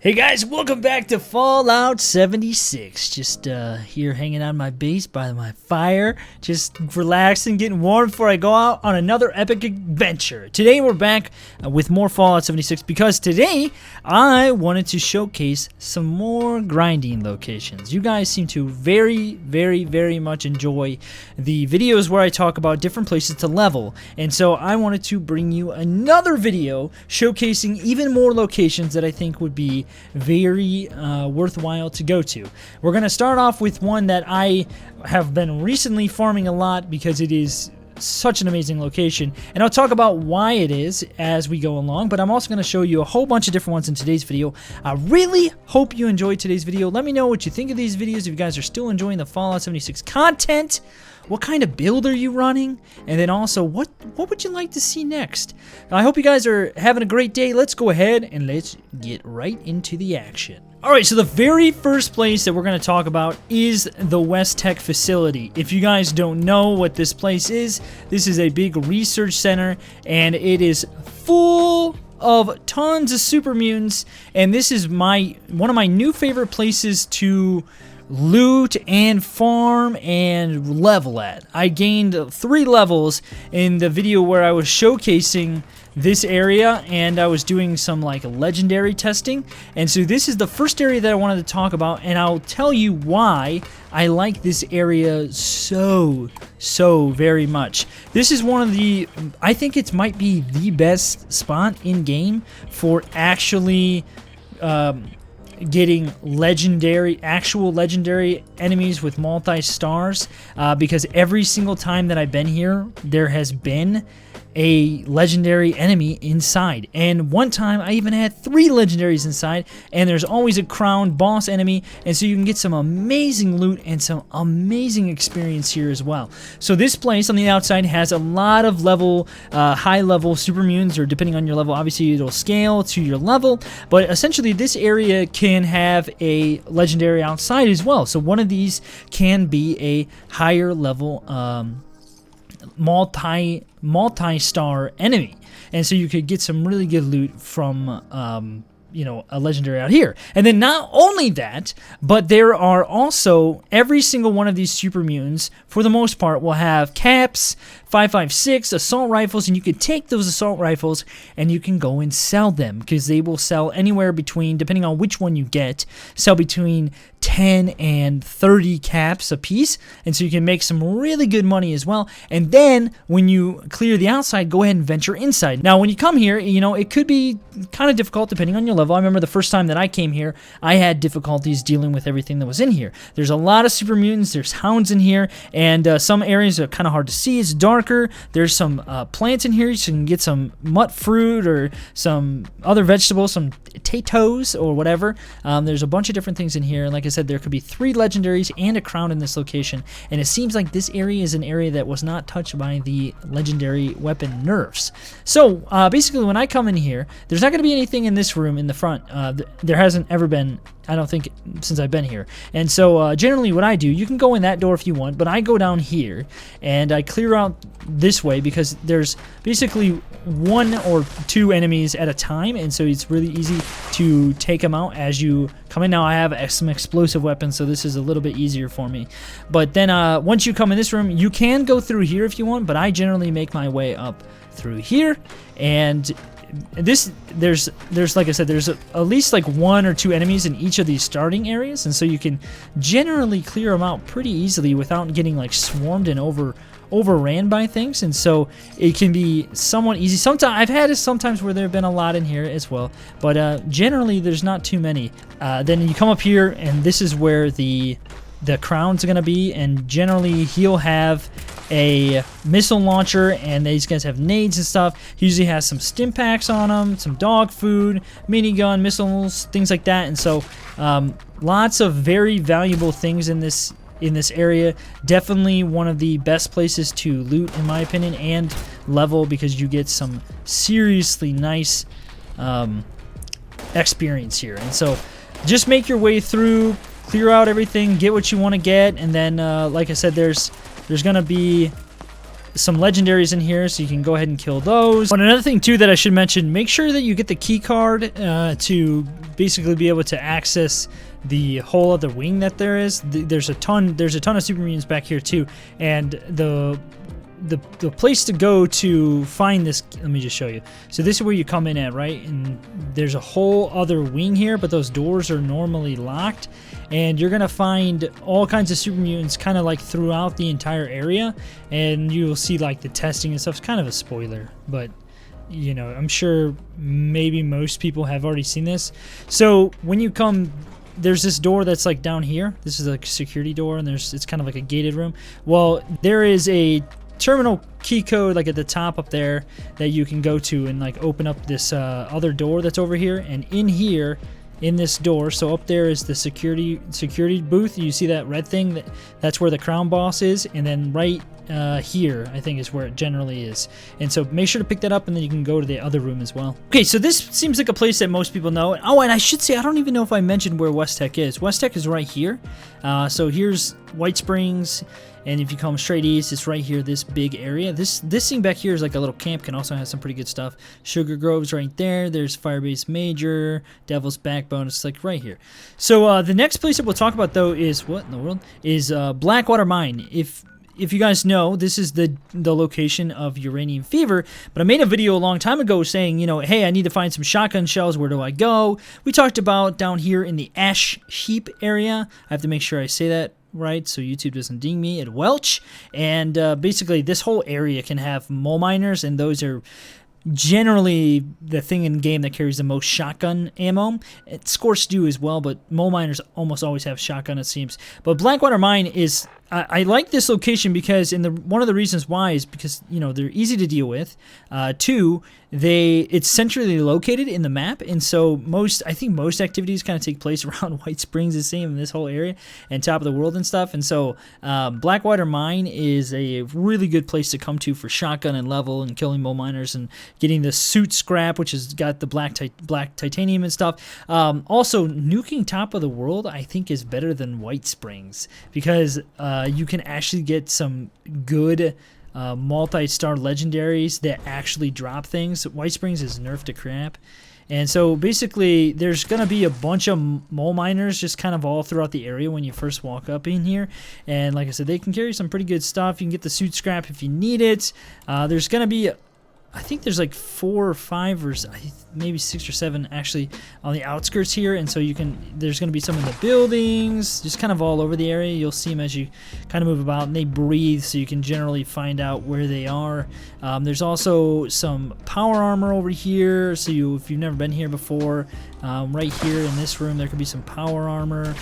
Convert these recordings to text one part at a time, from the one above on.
Hey guys, welcome back to Fallout 76. Just here hanging on my base by my fire, just relaxing, getting warm before I go out on another epic adventure. Today we're back with more Fallout 76 because today I wanted to showcase some more grinding locations. You guys seem to very much enjoy the videos where I talk about different places to level, and so I wanted to bring you another video showcasing even more locations that I think would be very worthwhile to go to. We're going to start off with one that I have been recently farming a lot because it is such an amazing location, and I'll talk about why it is as we go along, but I'm also going to show you a whole bunch of different ones in today's video. I really hope you enjoyed today's video. Let me know what you think of these videos, if you guys are still enjoying the Fallout 76 content. What kind of build are you running? And then also, what would you like to see next? I hope you guys are having a great day. Let's go ahead and let's get right into the action. Alright, so the very first place that we're going to talk about is the westtech facility. If you guys don't know what this place is, this is a big research center, and it is full of tons of super mutants, and this is one of my new favorite places to loot and farm and level at. I gained 3 levels in the video where I was showcasing this area, and I was doing some like legendary testing, and so this is the first area that I wanted to talk about, and I'll tell you why I like this area so very much. This is one of the, I think it might be the best spot in game for actually getting actual legendary enemies with multi-stars, because every single time that I've been here, there has been a legendary enemy inside, and one time I even had 3 legendaries inside, and there's always a crowned boss enemy, and so you can get some amazing loot and some amazing experience here as well. So this place on the outside has a lot of high level super mutants, or depending on your level, obviously it'll scale to your level, but essentially this area can have a legendary outside as well. So one of these can be a higher level multi-star enemy, and so you could get some really good loot from you know, a legendary out here. And then not only that, but there are also, every single one of these super mutants for the most part will have caps, 5.56 assault rifles, and you can take those assault rifles and you can go and sell them, because they will sell anywhere between, depending on which one you get, sell between 10 and 30 caps a piece, and so you can make some really good money as well. And then when you clear the outside, go ahead and venture inside. Now when you come here, you know, it could be kind of difficult depending on your level. I remember the first time that I came here, I had difficulties dealing with everything that was in here. There's a lot of super mutants, there's hounds in here, and some areas are kind of hard to see. It's darker. There's some plants in here, so you can get some mut fruit or some other vegetables, some potatoes or whatever. There's a bunch of different things in here, and like I said, there could be 3 legendaries and a crown in this location, and it seems like this area is an area that was not touched by the legendary weapon nerfs. So basically when I come in here, there's not going to be anything in this room in the front. There hasn't ever been, I don't think, since I've been here. And so generally what I do, you can go in that door if you want, but I go down here and I clear out this way because there's basically 1 or 2 enemies at a time, and so it's really easy to take them out as you come in. Now I have some explosive weapons, so this is a little bit easier for me. But then once you come in this room, you can go through here if you want, but I generally make my way up through here. And there's like I said, there's at least like 1 or 2 enemies in each of these starting areas, and so you can generally clear them out pretty easily without getting like swarmed and overran by things, and so it can be somewhat easy. Sometimes I've had it sometimes where there have been a lot in here as well, but generally there's not too many. Then you come up here, and this is where the crown's gonna be, and generally he'll have a missile launcher, and these guys have nades and stuff. He usually has some stim packs on him, some dog food, minigun, missiles, things like that, and so lots of very valuable things in this area. Definitely one of the best places to loot, in my opinion, and level, because you get some seriously nice experience here. And so just make your way through, clear out everything, get what you want to get, and then like I said, there's gonna be some legendaries in here, so you can go ahead and kill those. But another thing too that I should mention, make sure that you get the key card to basically be able to access the whole other wing that there is. There's a ton of super mutants back here too, and the place to go to find this, let me just show you. So this is where you come in at, right? And there's a whole other wing here, but those doors are normally locked, and you're gonna find all kinds of super mutants kind of like throughout the entire area, and you'll see like the testing and stuff. It's kind of a spoiler, but you know, I'm sure maybe most people have already seen this. So when you come, there's this door that's like down here. This is like a security door, and it's kind of like a gated room. Well, there is a terminal key code like at the top up there that you can go to and like open up this other door that's over here. And in here, in this door, so up there is the security booth. You see that red thing? That's where the crown boss is, and then right here I think is where it generally is. And so make sure to pick that up, and then you can go to the other room as well. Okay, so this seems like a place that most people know. Oh, and I should say, I don't even know if I mentioned where eNtaK is. eNtaK is right here. So here's White Springs, and if you come straight east, it's right here, this big area. This thing back here is like a little camp, can also have some pretty good stuff. Sugar Grove's right there. There's Firebase Major, Devil's Backbone. It's like right here. So the next place that we'll talk about though is, what in the world? Is Blackwater Mine. If you guys know, this is the location of uranium fever, but I made a video a long time ago saying, you know, hey, I need to find some shotgun shells. Where do I go? We talked about down here in the ash heap area. I have to make sure I say that right so YouTube doesn't ding me at Welch. And basically this whole area can have mole miners, and those are generally the thing in game that carries the most shotgun ammo. Scorched do as well, but mole miners almost always have shotgun, it seems. But Blackwater Mine is, I like this location because, one of the reasons why is because, you know, they're easy to deal with. Two, it's centrally located in the map, and so I think most activities kind of take place around White Springs, the same in this whole area, and top of the world and stuff. And so Blackwater Mine is a really good place to come to for shotgun and level and killing mole miners and getting the suit scrap, which has got the black titanium and stuff. Also, nuking top of the world I think is better than White Springs because you can actually get some good multi-star legendaries that actually drop things. White Springs is nerfed to crap. And so basically there's going to be a bunch of mole miners just kind of all throughout the area when you first walk up in here. And like I said, they can carry some pretty good stuff. You can get the suit scrap if you need it. There's going to be, I think there's like 4 or 5 or maybe 6 or 7 actually on the outskirts here, and so there's going to be some in the buildings, just kind of all over the area. You'll see them as you kind of move about, and they breathe, so you can generally find out where they are. There's also some power armor over here, so if you've never been here before, right here in this room there could be some power armor.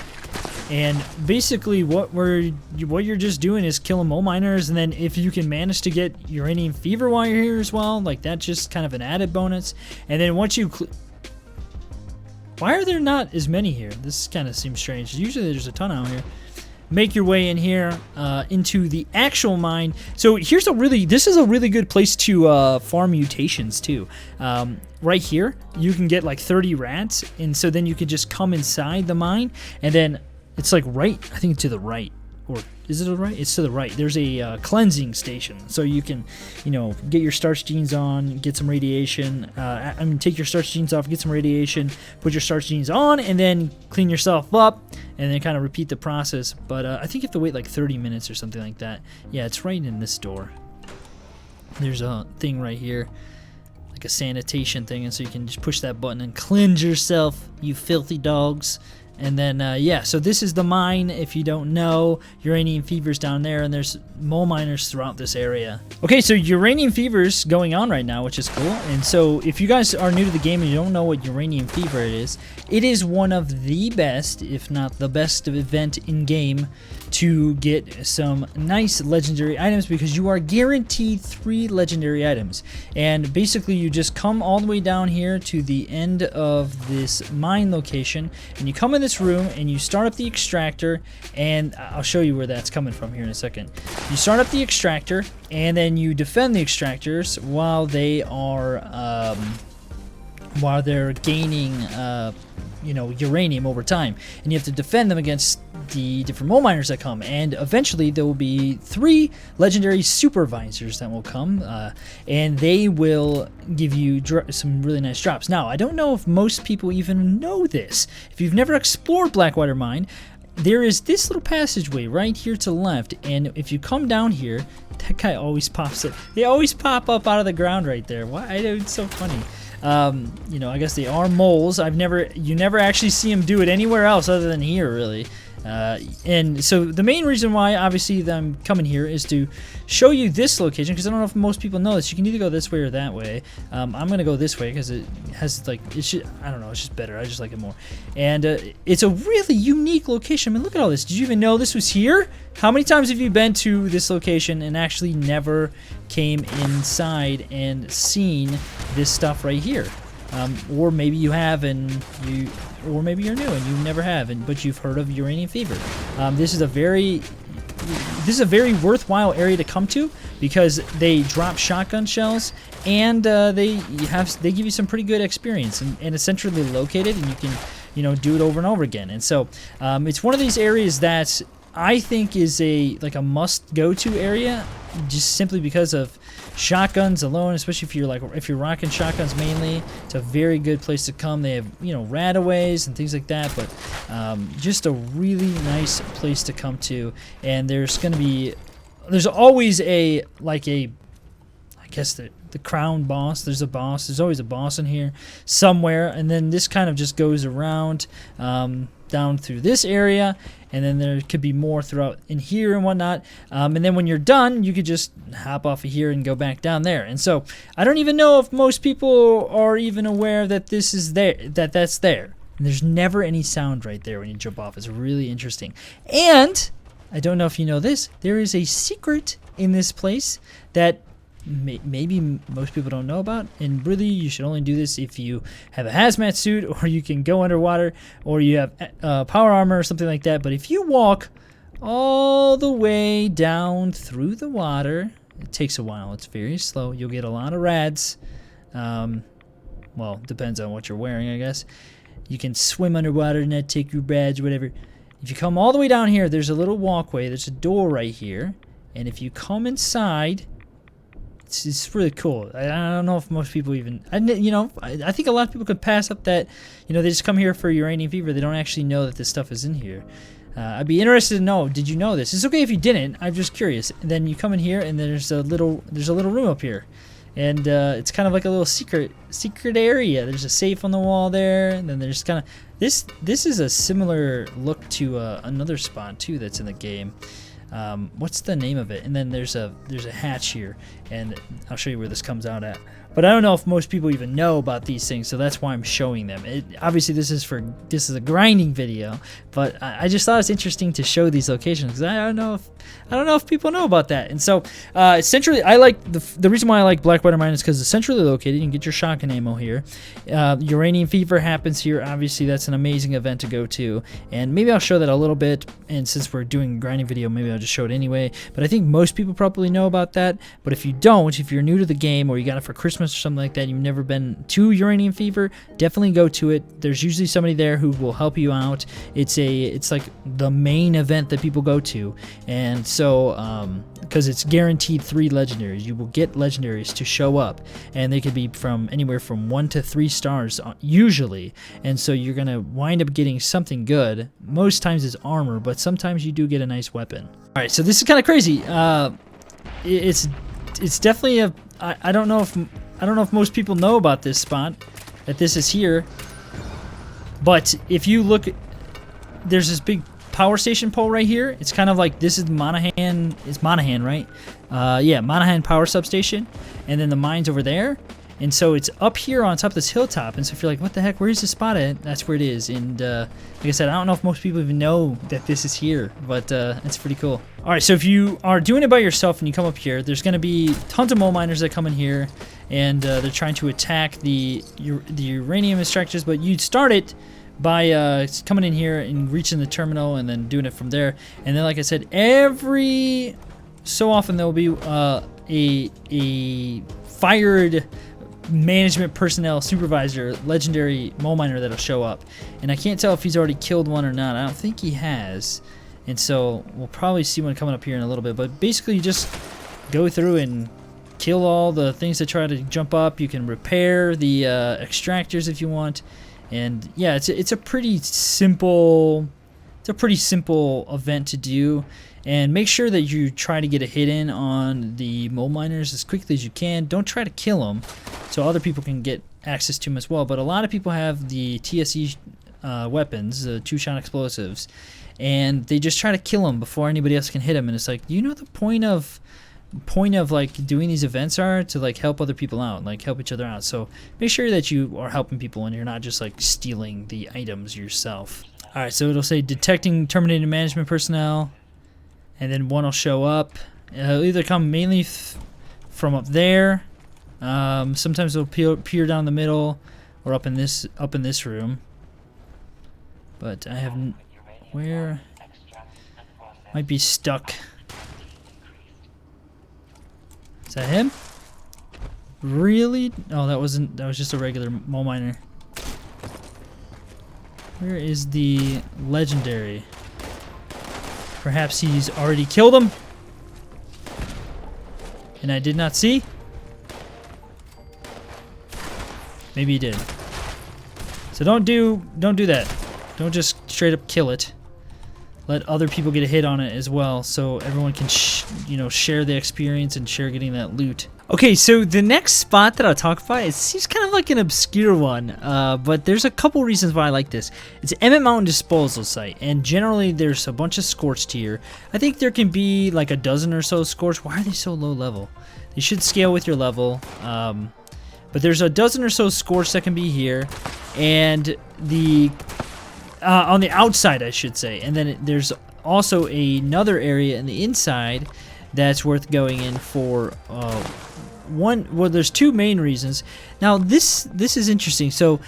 And basically what you're just doing is killing mole miners, and then if you can manage to get uranium fever while you're here as well, like that's just kind of an added bonus. And then once you why are there not as many here? This kind of seems strange. Usually there's a ton out here. Make your way in here into the actual mine. So this is a really good place to farm mutations too. Right here you can get like 30 rats, and so then you can just come inside the mine, and then it's like right, I think to the right, or is it to the right? It's to the right. There's a cleansing station, so you can, you know, get your starch genes on, get some radiation. Take your starch genes off, get some radiation, put your starch genes on, and then clean yourself up, and then kind of repeat the process. But I think you have to wait like 30 minutes or something like that. Yeah, it's right in this door. There's a thing right here, like a sanitation thing, and so you can just push that button and cleanse yourself, you filthy dogs. And then, yeah, so this is the mine. If you don't know, uranium fever's down there, and there's mole miners throughout this area. Okay, so uranium fever's going on right now, which is cool. And so if you guys are new to the game and you don't know what uranium fever is one of the best, if not the best event in game to get some nice legendary items, because you are guaranteed 3 legendary items. And basically you just come all the way down here to the end of this mine location, and you come in this room and you start up the extractor, and I'll show you where that's coming from here in a second. You start up the extractor, and then you defend the extractors while they are while they're gaining uranium over time, and you have to defend them against the different mole miners that come. And eventually there will be 3 legendary supervisors that will come, and they will give you some really nice drops. Now, I don't know if most people even know this. If you've never explored Blackwater Mine, there is this little passageway right here to the left, and if you come down here, that guy always pops it. They always pop up out of the ground right there. Why? It's so funny. I guess they are moles. You never actually see them do it anywhere else other than here, really. And so the main reason why, obviously, I'm coming here is to show you this location, because I don't know if most people know this. You can either go this way or that way. I'm gonna go this way because it has I don't know, it's just better. I just like it more. And it's a really unique location. I mean, look at all this. Did you even know this was here? How many times have you been to this location and actually never came inside and seen this stuff right here? Or maybe you have, or maybe you're new and you never have, but you've heard of uranium fever. This is a very worthwhile area to come to, because they drop shotgun shells, and they give you some pretty good experience, and it's centrally located, and you can do it over and over again. And so it's one of these areas that I think is a must go to area, just simply because of shotguns alone, especially if you're rocking shotguns mainly. It's a very good place to come. They have radaways and things like that, but just a really nice place to come to. And there's always I guess the crown boss. There's a boss. There's always a boss in here somewhere, and then this kind of just goes around down through this area, and then there could be more throughout in here and whatnot. And then when you're done, you could just hop off of here and go back down there. And so I don't even know if most people are even aware that this is there, that's there. And there's never any sound right there when you jump off. It's really interesting. And I don't know if you know this, there is a secret in this place that maybe most people don't know about, and really you should only do this if you have a hazmat suit, or you can go underwater, or you have power armor or something like that. But if you walk all the way down through the water, it takes a while, it's very slow, you'll get a lot of rads. Well, depends on what you're wearing, I guess. You can swim underwater and that take your rads, whatever. If you come all the way down here, there's a little walkway, there's a door right here, and if you come inside, it's really cool. I don't know if most people even, I think a lot of people could pass up that, they just come here for uranium fever. They don't actually know that this stuff is in here. I'd be interested to know, did you know this? It's okay if you didn't. I'm just curious. And then you come in here, and there's a little room up here, and it's kind of like a little secret area. There's a safe on the wall there, and then there's kind of this is a similar look to another spot too that's in the game. What's the name of it? And then there's a hatch here, and I'll show you where this comes out at. But I don't know if most people even know about these things, so that's why I'm showing them. Obviously, this is a grinding video, but I just thought it's interesting to show these locations, because I don't know if people know about that. And so, centrally, I like the reason why I like Blackwater Mine is because it's centrally located. You can get your shotgun ammo here. Uranium fever happens here. Obviously, that's an amazing event to go to, and maybe I'll show that a little bit. And since we're doing a grinding video, maybe I'll just show it anyway. But I think most people probably know about that. But if you don't, if you're new to the game, or you got it for Christmas or something like that, you've never been to uranium fever, definitely go to it. There's usually somebody there who will help you out. It's like the main event that people go to, and so because it's guaranteed 3 legendaries, you will get legendaries to show up, and they could be from anywhere from 1 to 3 stars usually, and so you're gonna wind up getting something good. Most times it's armor, but sometimes you do get a nice weapon. All right, so this is kind of crazy. It's definitely I don't know if most people know about this spot, that this is here. But if you look, there's this big power station pole right here. It's kind of like, this is Monahan. It's Monahan, right? Yeah, Monahan power substation. And then the mine's over there. And so it's up here on top of this hilltop. And so if you're like, what the heck, where's the spot at? That's where it is. And like I said, I don't know if most people even know that this is here, but it's pretty cool. All right, so if you are doing it by yourself and you come up here, there's going to be tons of mole miners that come in here, and they're trying to attack the uranium extractors, but you'd start it by coming in here and reaching the terminal and then doing it from there. And then, like I said, every so often there will be a fired management personnel, supervisor, legendary mole miner that'll show up. And I can't tell if he's already killed one or not. I don't think he has. And so we'll probably see one coming up here in a little bit. But basically you just go through and kill all the things that try to jump up. You can repair the extractors if you want. And yeah, it's a pretty simple event to do. And make sure that you try to get a hit in on the mole miners as quickly as you can. Don't try to kill them so other people can get access to them as well. But a lot of people have the TSE weapons, the two-shot explosives, and they just try to kill them before anybody else can hit them. And it's like, you know, the point of like doing these events are to like help other people out, like help each other out. So make sure that you are helping people and you're not just like stealing the items yourself. All right, so it'll say detecting terminated management personnel. And then one will show up. It'll either come mainly from up there. Sometimes it'll appear down the middle, or up in this room. But I have where might be stuck. Is that him? Really? Oh, that wasn't. That was just a regular mole miner. Where is the legendary? Perhaps he's already killed him, and I did not see. Maybe he did. So don't do that. Don't just straight up kill it. Let other people get a hit on it as well, so everyone can share the experience and share getting that loot. Okay, so the next spot that I'll talk about, it seems kind of like an obscure one, but there's a couple reasons why I like this. It's an Emmett Mountain disposal site, and generally there's a bunch of scorched here. I think there can be like a dozen or so scorched. Why are they so low level? They should scale with your level, but there's a dozen or so scorched that can be here, and the on the outside, I should say, and then there's also another area in the inside that's worth going in for. Well, there's two main reasons. Now this is interesting. So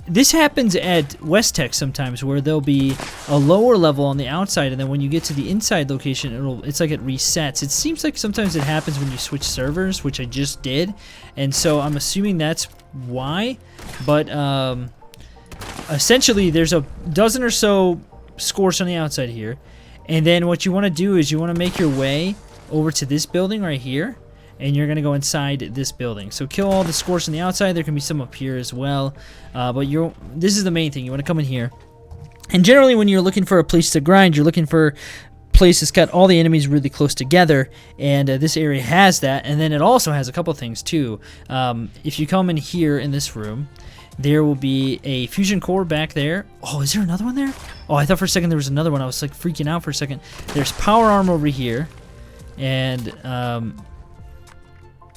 this happens at eNtaK sometimes, where there'll be a lower level on the outside, and then when you get to the inside location, it's like it resets. It seems like sometimes it happens when you switch servers, which I just did, and so I'm assuming that's why. But essentially, there's a dozen or so scorched on the outside here, and then what you want to do is you want to make your way over to this building right here. And you're going to go inside this building. So kill all the scorched on the outside. There can be some up here as well. But this is the main thing. You want to come in here. And generally when you're looking for a place to grind, you're looking for a place that's got all the enemies really close together. And this area has that. And then it also has a couple things too. If you come in here in this room, there will be a fusion core back there. Oh, is there another one there? Oh, I thought for a second there was another one. I was like freaking out for a second. There's power arm over here. And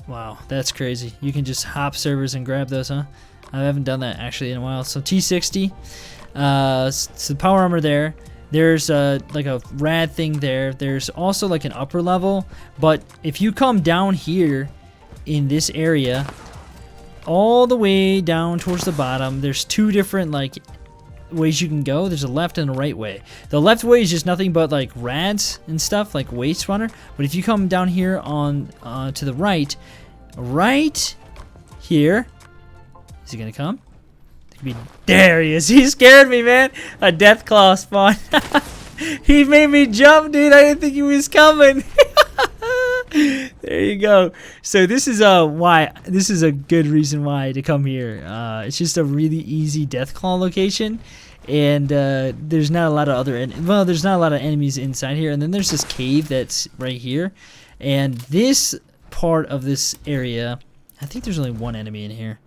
wow, that's crazy. You can just hop servers and grab those, huh? I haven't done that actually in a while. So T60, so the power armor there. There's like a rad thing there. There's also like an upper level, but if you come down here in this area, all the way down towards the bottom, there's two different like ways you can go. There's a left and a right way. The left way is just nothing but like rads and stuff, like waste runner. But if you come down here on to the right here, is he gonna come? There he is. He scared me, man. A death claw spawn. He made me jump, dude. I didn't think he was coming. There you go. So this is why this is a good reason why to come here. It's just a really easy Deathclaw location, and there's not a lot of there's not a lot of enemies inside here. And then there's this cave that's right here, and this part of this area, I think there's only one enemy in here.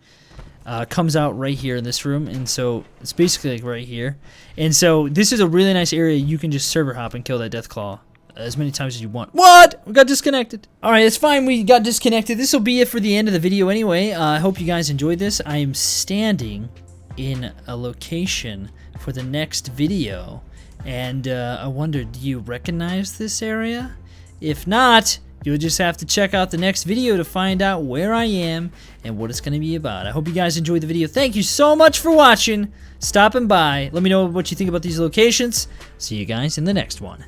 Comes out right here in this room, and so it's basically like right here. And so this is a really nice area. You can just server hop and kill that Deathclaw as many times as you want. What? We got disconnected. Alright, it's fine. We got disconnected. This will be it for the end of the video anyway. I hope you guys enjoyed this. I am standing in a location for the next video, and I wonder, do you recognize this area? If not, you'll just have to check out the next video to find out where I am and what it's going to be about. I hope you guys enjoyed the video. Thank you so much for watching, stopping by. Let me know what you think about these locations. See you guys in the next one.